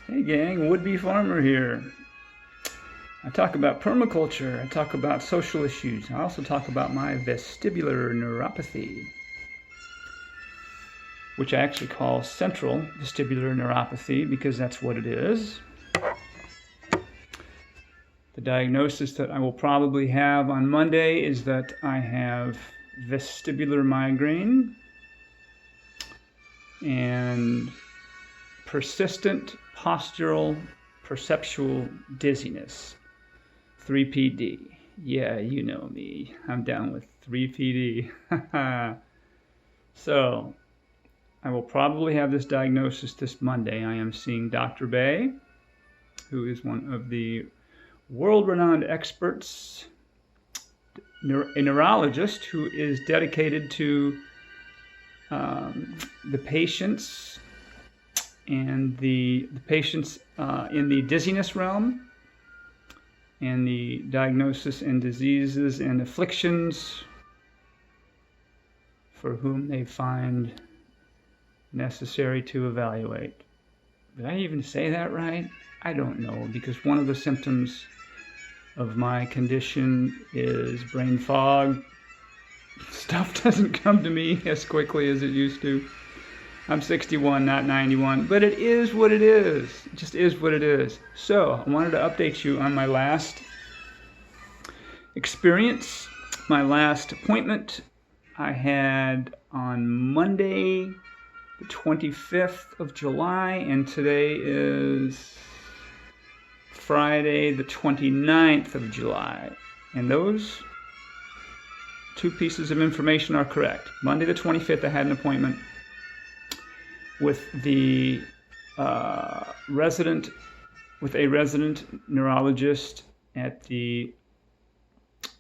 Hey gang, would-be farmer here. I talk about permaculture, I talk about social issues, I also talk about my vestibular neuropathy, which I actually call central vestibular neuropathy because that's what it is. The diagnosis that I will probably have on Monday is that I have vestibular migraine and persistent postural perceptual dizziness, 3PD. Yeah, you know me. I'm down with 3PD. So, I will probably have this diagnosis this Monday. I am seeing Dr. Bay, who is one of the world-renowned experts, a neurologist who is dedicated to the patients and the patients in the dizziness realm and the diagnosis and diseases and afflictions for whom they find necessary to evaluate. Did I even say that right? I don't know, because one of the symptoms of my condition is brain fog. Stuff doesn't come to me as quickly as it used to. I'm 61, not 91, but it is what it is. It just is what it is. So, I wanted to update you on my last experience, my last appointment I had on Monday, the 25th of July, and today is Friday, the 29th of July. And those two pieces of information are correct. Monday the 25th, I had an appointment with a resident neurologist at the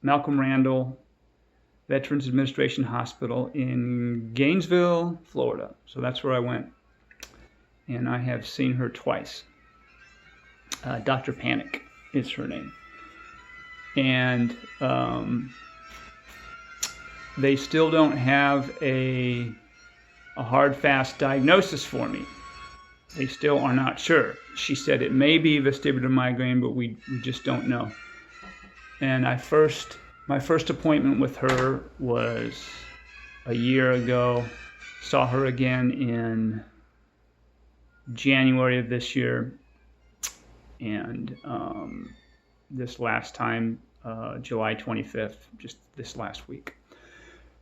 Malcolm Randall Veterans Administration Hospital in Gainesville, Florida. So that's where I went. And I have seen her twice. Dr. Panic is her name. And they still don't have a hard, fast diagnosis for me. They still are not sure. She said it may be vestibular migraine, but we just don't know. And my first appointment with her was a year ago. Saw her again in January of this year. And this last time, July 25th, just this last week.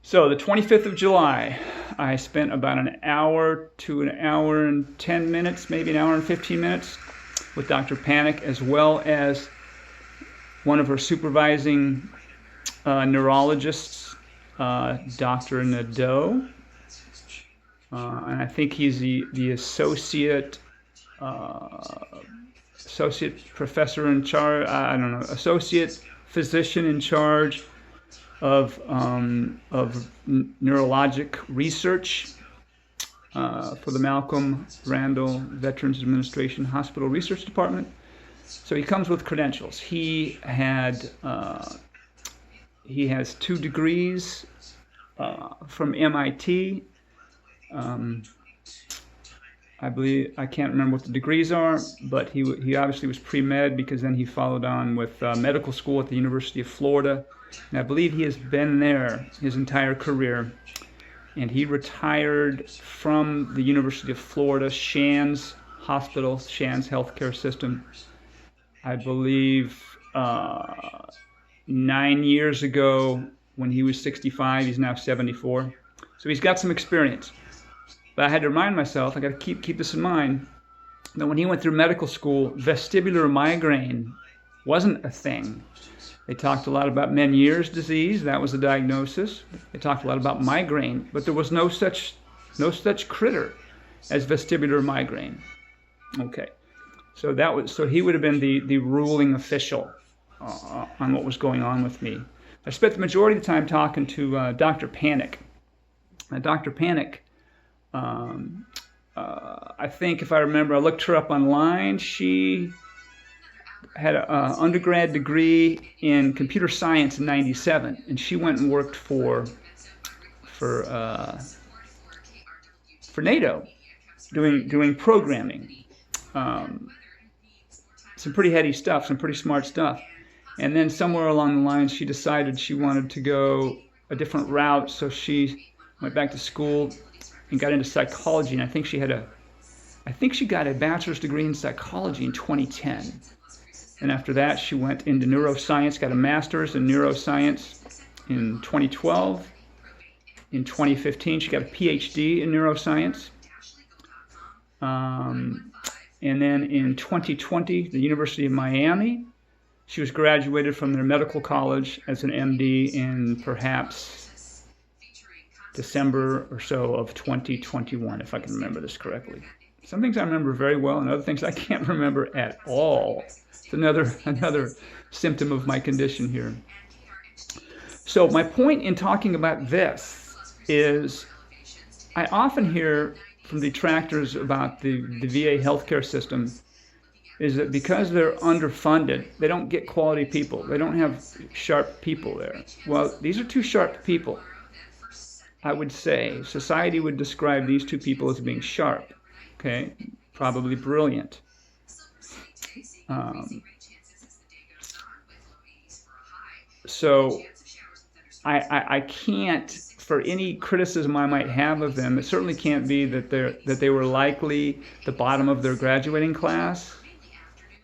So the 25th of July, I spent about an hour to an hour and 10 minutes, maybe an hour and 15 minutes with Dr. Panic, as well as one of her supervising neurologists, Dr. Nadeau. And I think he's the associate professor in charge, associate physician in charge of neurologic research for the Malcolm Randall Veterans Administration Hospital Research Department. So he comes with credentials. He has 2 degrees from MIT. I believe, I can't remember what the degrees are, but he obviously was pre-med, because then he followed on with medical school at the University of Florida. And I believe he has been there his entire career. And he retired from the University of Florida Shands Hospital, Shands Healthcare System, I believe 9 years ago when he was 65. He's now 74. So he's got some experience. But I had to remind myself, I got to keep this in mind, that when he went through medical school, vestibular migraine wasn't a thing. They talked a lot about Meniere's disease. That was the diagnosis. They talked a lot about migraine, but there was no such critter as vestibular migraine. Okay, so he would have been the ruling official on what was going on with me. I spent the majority of the time talking to Dr. Panic. Dr. Panic, I think, if I remember, I looked her up online. She had an undergrad degree in computer science in '97, and she went and worked for NATO, doing programming. some pretty heady stuff, some pretty smart stuff. And then somewhere along the lines, she decided she wanted to go a different route, so she went back to school and got into psychology. And I think she got a bachelor's degree in psychology in 2010. And after that, she went into neuroscience, got a master's in neuroscience in 2012. In 2015, she got a PhD in neuroscience. And then in 2020, the University of Miami, she was graduated from their medical college as an MD in perhaps December or so of 2021, if I can remember this correctly. Some things I remember very well, and other things I can't remember at all. It's another symptom of my condition here. So my point in talking about this is I often hear from detractors about the VA healthcare system is that because they're underfunded, they don't get quality people. They don't have sharp people there. Well, these are two sharp people. I would say society would describe these two people as being sharp, okay? Probably brilliant. So I can't, for any criticism I might have of them, it certainly can't be that they were likely the bottom of their graduating class.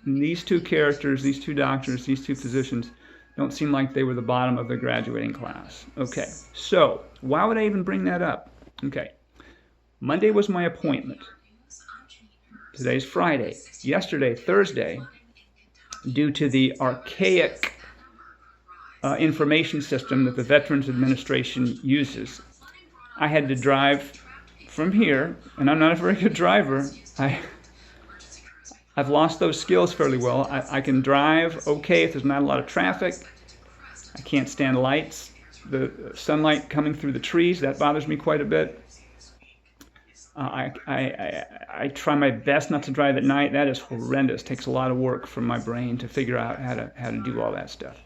And these two characters, these two doctors, these two physicians don't seem like they were the bottom of their graduating class. Okay, so why would I even bring that up? Okay, Monday was my appointment. Today's Friday. Yesterday, Thursday, due to the archaic information system that the Veterans Administration uses, I had to drive from here, and I'm not a very good driver. I've lost those skills fairly well. I can drive okay if there's not a lot of traffic. I can't stand lights. The sunlight coming through the trees, that bothers me quite a bit. I try my best not to drive at night. That is horrendous. It takes a lot of work from my brain to figure out how to do all that stuff.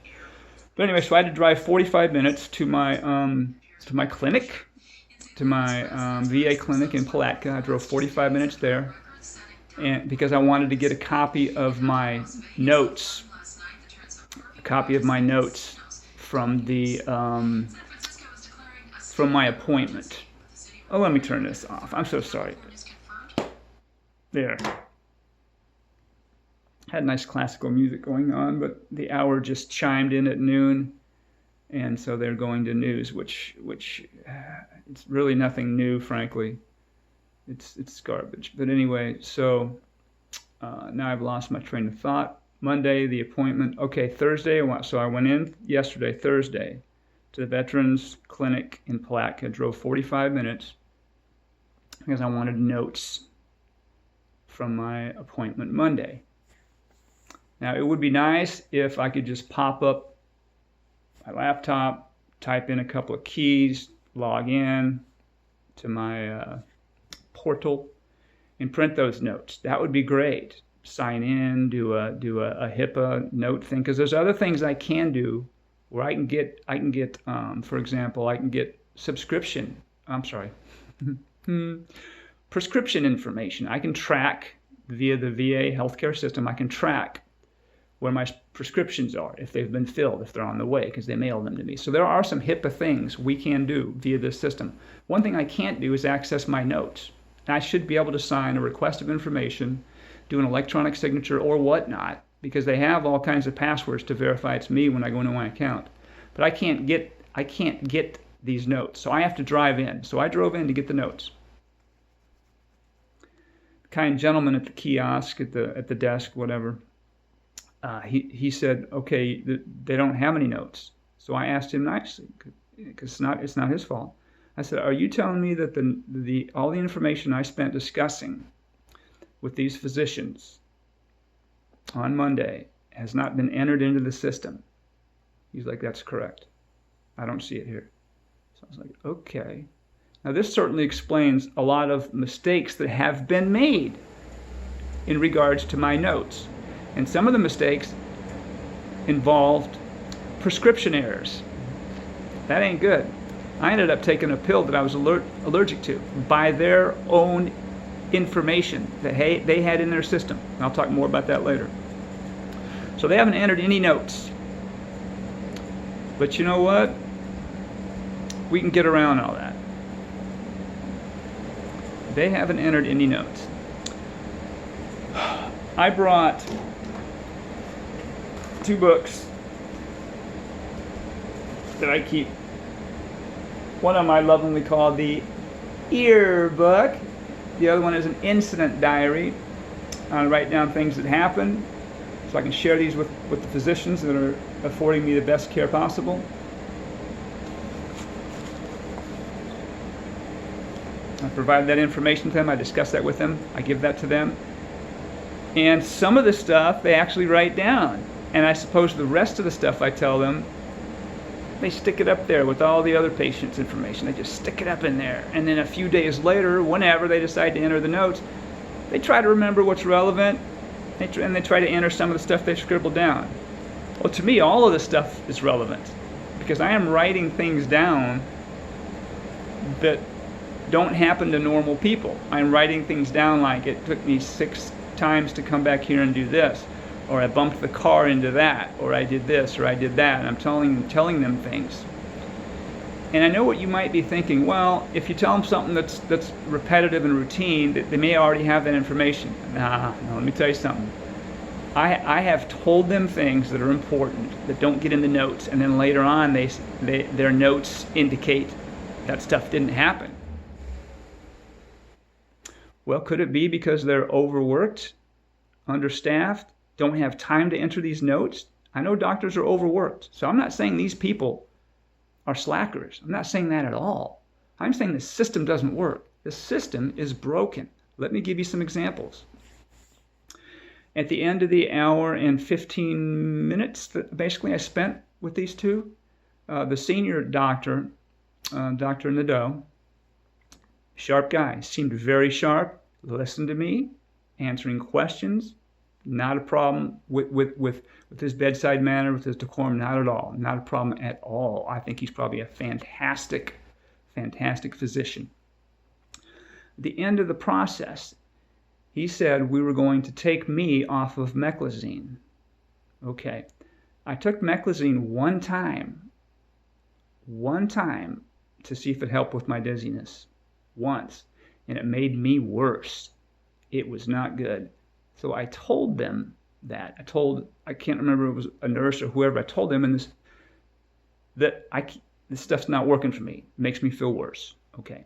But anyway, so I had to drive 45 minutes to my clinic, to my VA clinic in Palatka. I drove 45 minutes there, and because I wanted to get a copy of my notes, from the from my appointment. Oh, let me turn this off. I'm so sorry. There. Had nice classical music going on, but the hour just chimed in at noon, and so they're going to news, which it's really nothing new, frankly. It's garbage. But anyway, so now I've lost my train of thought. Monday, the appointment. Okay, Thursday. So I went in yesterday, Thursday, to the Veterans Clinic in Palatka. Drove 45 minutes because I wanted notes from my appointment Monday. Now, it would be nice if I could just pop up my laptop, type in a couple of keys, log in to my portal, and print those notes. That would be great. Sign in, do a HIPAA note thing, because there's other things I can do where I can get for example, I can get prescription information. I can track via the VA healthcare system. I can track where my prescriptions are, if they've been filled, if they're on the way, because they mail them to me. So there are some HIPAA things we can do via this system. One thing I can't do is access my notes. And I should be able to sign a request of information, do an electronic signature or whatnot, because they have all kinds of passwords to verify it's me when I go into my account. But I can't get these notes, so I have to drive in. So I drove in to get the notes. The kind gentleman at the kiosk, at the desk, whatever, he said, okay, they don't have any notes. So I asked him nicely, because it's not his fault. I said, are you telling me that all the information I spent discussing with these physicians on Monday has not been entered into the system? He's like, that's correct. I don't see it here. So I was like, okay. Now this certainly explains a lot of mistakes that have been made in regards to my notes. And some of the mistakes involved prescription errors. That ain't good. I ended up taking a pill that I was allergic to by their own information that they had in their system. And I'll talk more about that later. So they haven't entered any notes. But you know what? We can get around all that. They haven't entered any notes. I brought 2 books that I keep. One of them I lovingly call the ear book. The other one is an incident diary. I write down things that happen so I can share these with the physicians that are affording me the best care possible. I provide that information to them. I discuss that with them. I give that to them. And some of the stuff they actually write down. And I suppose the rest of the stuff I tell them, they stick it up there with all the other patients' information. They just stick it up in there. And then a few days later, whenever they decide to enter the notes, they try to remember what's relevant, and they try to enter some of the stuff they scribbled down. Well, to me, all of this stuff is relevant because I am writing things down that don't happen to normal people. I'm writing things down like it took me 6 times to come back here and do this, or I bumped the car into that, or I did this, or I did that. And I'm telling them things. And I know what you might be thinking. Well, if you tell them something that's repetitive and routine, they may already have that information. No, let me tell you something. I have told them things that are important that don't get in the notes, and then later on their notes indicate that stuff didn't happen. Well, could it be because they're overworked, understaffed, don't have time to enter these notes? I know doctors are overworked, so I'm not saying these people are slackers. I'm not saying that at all. I'm saying the system doesn't work. The system is broken. Let me give you some examples. At the end of the hour and 15 minutes that basically I spent with these two, the senior doctor, Dr. Nadeau, sharp guy, seemed very sharp, listened to me, answering questions, not a problem with his bedside manner, with his decorum, not at all, not a problem at all. I think he's probably a fantastic physician. At the end of the process, he said we were going to take me off of meclizine. Okay, I took meclizine one time to see if it helped with my dizziness, once, and it made me worse. It was not good. So I told them that. I can't remember if it was a nurse or whoever, I told them this stuff's not working for me. It makes me feel worse. Okay.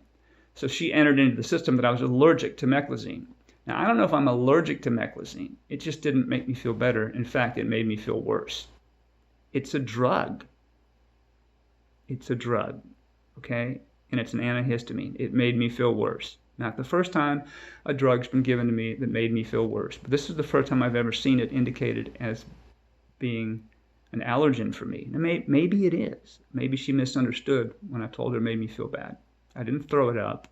So she entered into the system that I was allergic to meclizine. Now, I don't know if I'm allergic to meclizine. It just didn't make me feel better. In fact, it made me feel worse. It's a drug. It's a drug. Okay? And it's an antihistamine. It made me feel worse. Not the first time a drug's been given to me that made me feel worse. But this is the first time I've ever seen it indicated as being an allergen for me. Now, maybe it is. Maybe she misunderstood when I told her it made me feel bad. I didn't throw it up.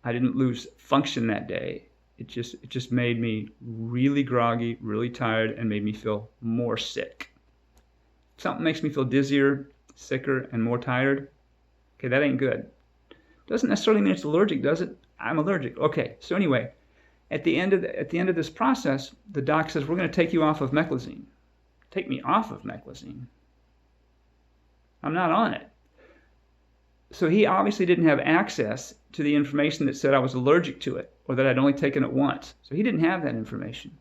I didn't lose function that day. It just made me really groggy, really tired, and made me feel more sick. Something makes me feel dizzier, sicker, and more tired. Okay, that ain't good. Doesn't necessarily mean it's allergic, does it? I'm allergic. Okay, so anyway, at the end of this process, the doc says, we're going to take you off of meclizine. Take me off of meclizine? I'm not on it. So he obviously didn't have access to the information that said I was allergic to it, or that I'd only taken it once. So he didn't have that information.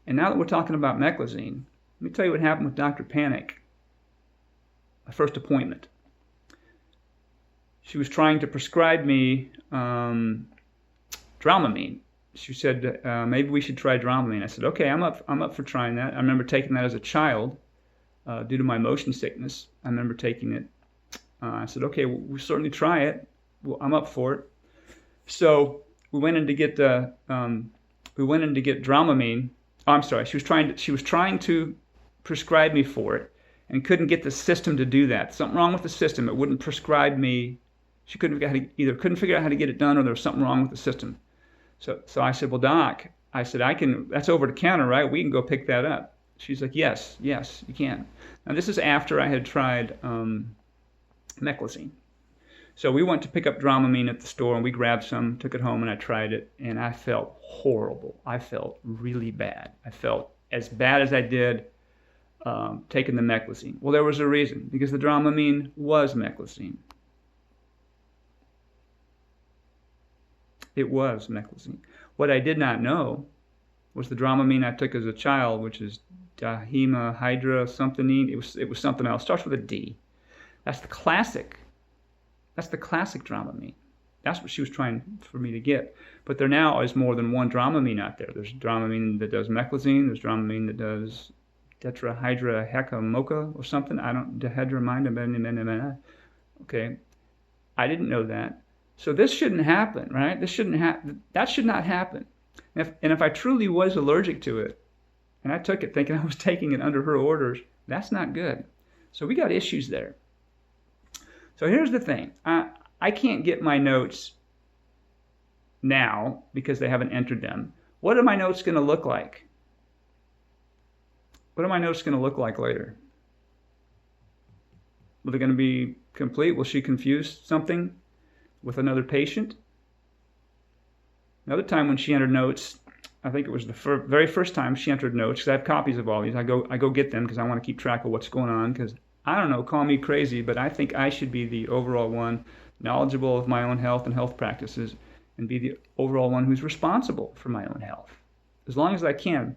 And now that we're talking about meclizine, let me tell you what happened with Dr. Panic. My first appointment. She was trying to prescribe me Dramamine. She said, maybe we should try Dramamine. I said, okay, I'm up for trying that. I remember taking that as a child due to my motion sickness. I remember taking it. I said, okay, we'll certainly try it. Well, I'm up for it. So we went in to get Dramamine. Oh, I'm sorry. She was trying to prescribe me for it and couldn't get the system to do that. Something wrong with the system. It wouldn't prescribe me. She couldn't figure out how to get it done, or there was something wrong with the system. So I said, well, Doc, that's over the counter, right? We can go pick that up. She's like, yes, you can. Now, this is after I had tried meclizine. So we went to pick up Dramamine at the store, and we grabbed some, took it home, and I tried it, and I felt horrible. I felt really bad. I felt as bad as I did taking the meclizine. Well, there was a reason, because the Dramamine was meclizine. It was meclizine. What I did not know was the Dramamine I took as a child, which is dihydroxyphenone. It was something else. It starts with a D. That's the classic Dramamine. That's what she was trying for me to get. But there now is more than one Dramamine out there. There's Dramamine that does meclizine. There's Dramamine that does tetrahydrohecamoca or something. I don't, dihydramine. Okay. I didn't know that. So this shouldn't happen, right? That should not happen. And if I truly was allergic to it, and I took it thinking I was taking it under her orders, that's not good. So we got issues there. So here's the thing. I can't get my notes now because they haven't entered them. What are my notes going to look like? What are my notes going to look like later? Are they going to be complete? Will she confuse something with another patient? Another time when she entered notes, I think it was the very first time she entered notes, because I have copies of all these. I go get them because I want to keep track of what's going on, because I don't know, call me crazy, but I think I should be the overall one knowledgeable of my own health and health practices, and be the overall one who's responsible for my own health. As long as I can.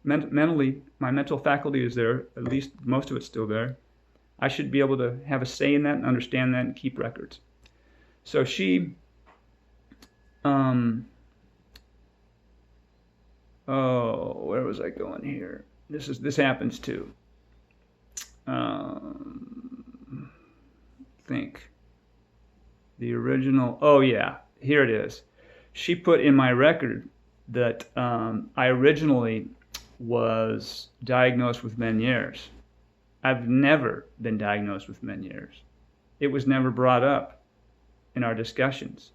Mentally, my mental faculty is there, at least most of it's still there. I should be able to have a say in that and understand that and keep records. So she, where was I going here? This happens too. Think. The original, oh yeah, here it is. She put in my record that I originally was diagnosed with Meniere's. I've never been diagnosed with Meniere's. It was never brought up in our discussions.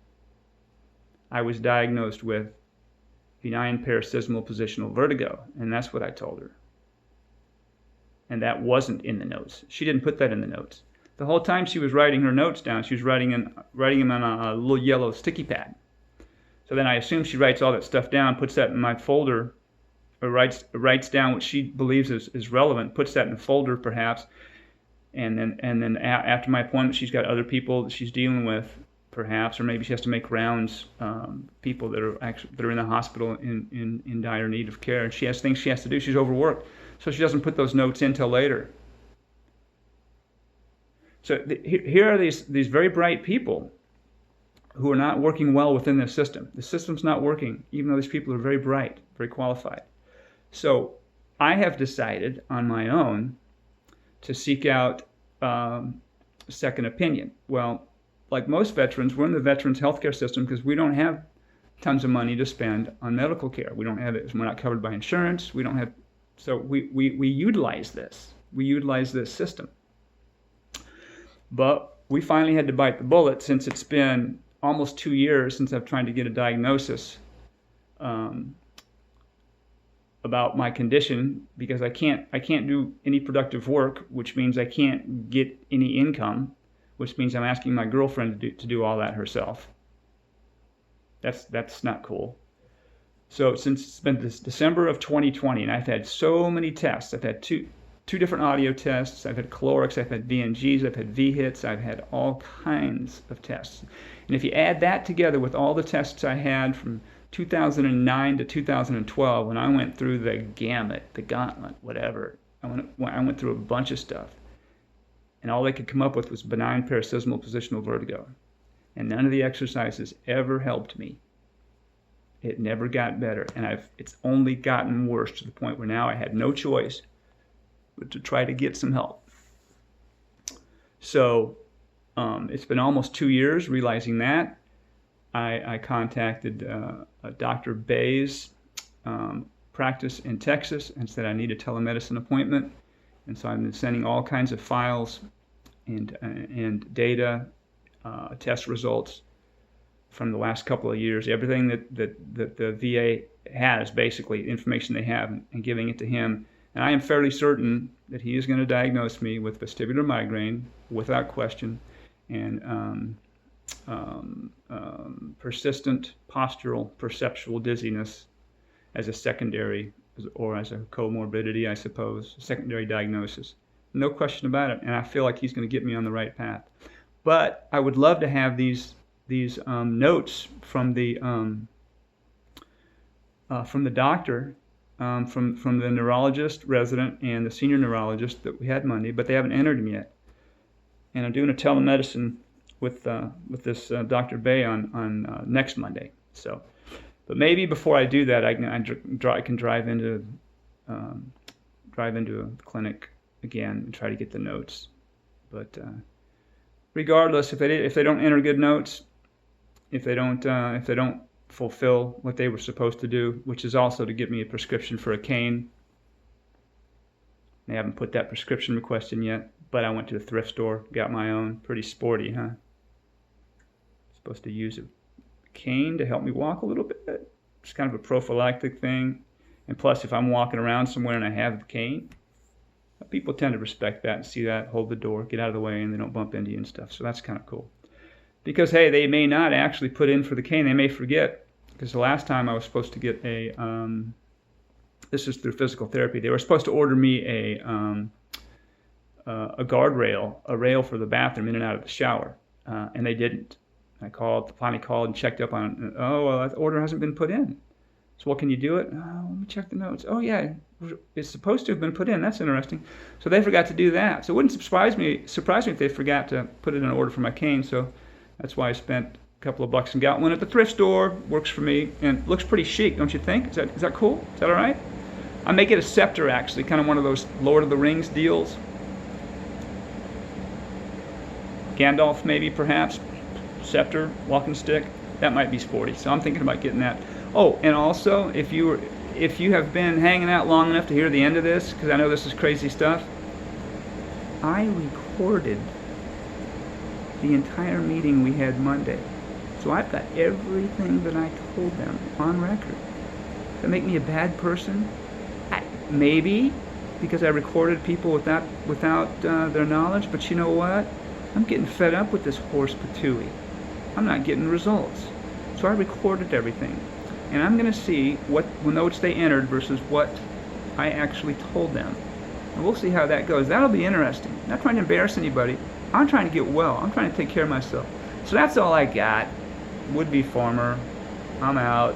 I was diagnosed with benign paroxysmal positional vertigo, and that's what I told her. And that wasn't in the notes. She didn't put that in the notes. The whole time she was writing her notes down, she was writing them on a little yellow sticky pad. So then I assume she writes all that stuff down, puts that in my folder, or writes down what she believes is relevant, puts that in a folder perhaps, and then after my appointment, she's got other people that she's dealing with, perhaps, or maybe she has to make rounds, people that are in the hospital in dire need of care, and she has things she has to do. She's overworked, so she doesn't put those notes in till later. So here are these very bright people who are not working well within the system. The system's not working, even though these people are very bright, very qualified. So I have decided on my own to seek out a second opinion. Well, like most veterans, we're in the veterans healthcare system because we don't have tons of money to spend on medical care. We don't have it. We're not covered by insurance. We don't have, so we utilize this. We utilize this system. But we finally had to bite the bullet, since it's been almost 2 years since I've tried to get a diagnosis about my condition, because I can't do any productive work, which means I can't get any income, which means I'm asking my girlfriend to do all that herself. That's not cool. So since it's been this December of 2020, and I've had so many tests. I've had two different audio tests. I've had calorics, I've had VNGs, I've had V-hits, I've had all kinds of tests. And if you add that together with all the tests I had from 2009 to 2012, when I went through the gauntlet, whatever, I went through a bunch of stuff. And all they could come up with was benign paroxysmal positional vertigo. And none of the exercises ever helped me. It never got better. And it's only gotten worse, to the point where now I had no choice but to try to get some help. So it's been almost 2 years realizing that. I contacted Dr. Bay's practice in Texas and said I need a telemedicine appointment. And so I've been sending all kinds of files and data, test results from the last couple of years, everything that the VA has, basically, information they have, and giving it to him. And I am fairly certain that he is going to diagnose me with vestibular migraine without question. And persistent postural perceptual dizziness as a secondary, or as a comorbidity, I suppose, secondary diagnosis. No question about it, and I feel like he's going to get me on the right path. But I would love to have these notes from the doctor, from the neurologist resident and the senior neurologist that we had Monday, but they haven't entered them yet. And I'm doing a telemedicine with this Dr. Bay on next Monday. So, but maybe before I do that, I can drive into a clinic again and try to get the notes. But regardless, if they don't enter good notes, if they don't fulfill what they were supposed to do, which is also to give me a prescription for a cane. They haven't put that prescription request in yet, but I went to the thrift store, got my own. Pretty sporty, huh? Supposed to use a cane to help me walk a little bit. It's kind of a prophylactic thing. And plus, if I'm walking around somewhere and I have the cane, people tend to respect that and see that, hold the door, get out of the way, and they don't bump into you and stuff. So that's kind of cool. Because, hey, they may not actually put in for the cane. They may forget. Because the last time I was supposed to get this is through physical therapy, they were supposed to order me a guardrail, a rail for the bathroom in and out of the shower, and they didn't. I finally called and checked up on it. Oh, well, that order hasn't been put in. So what, can you do it? Oh, let me check the notes. Oh, yeah, it's supposed to have been put in. That's interesting. So they forgot to do that. So it wouldn't surprise me if they forgot to put it in an order for my cane. So that's why I spent couple of bucks and got one at the thrift store. Works for me and looks pretty chic, don't you think? Is that cool? Is that all right? I may get a scepter, actually, kind of one of those Lord of the Rings deals. Gandalf, maybe, perhaps. Scepter, walking stick. That might be sporty. So I'm thinking about getting that. Oh, and also, if you have been hanging out long enough to hear the end of this, because I know this is crazy stuff, I recorded the entire meeting we had Monday. So I've got everything that I told them on record. Does that make me a bad person? Maybe, because I recorded people without their knowledge. But you know what? I'm getting fed up with this horse patooey. I'm not getting results. So I recorded everything. And I'm going to see what notes they entered versus what I actually told them. And we'll see how that goes. That'll be interesting. I'm not trying to embarrass anybody. I'm trying to get well. I'm trying to take care of myself. So that's all I got. Would-be farmer. I'm out.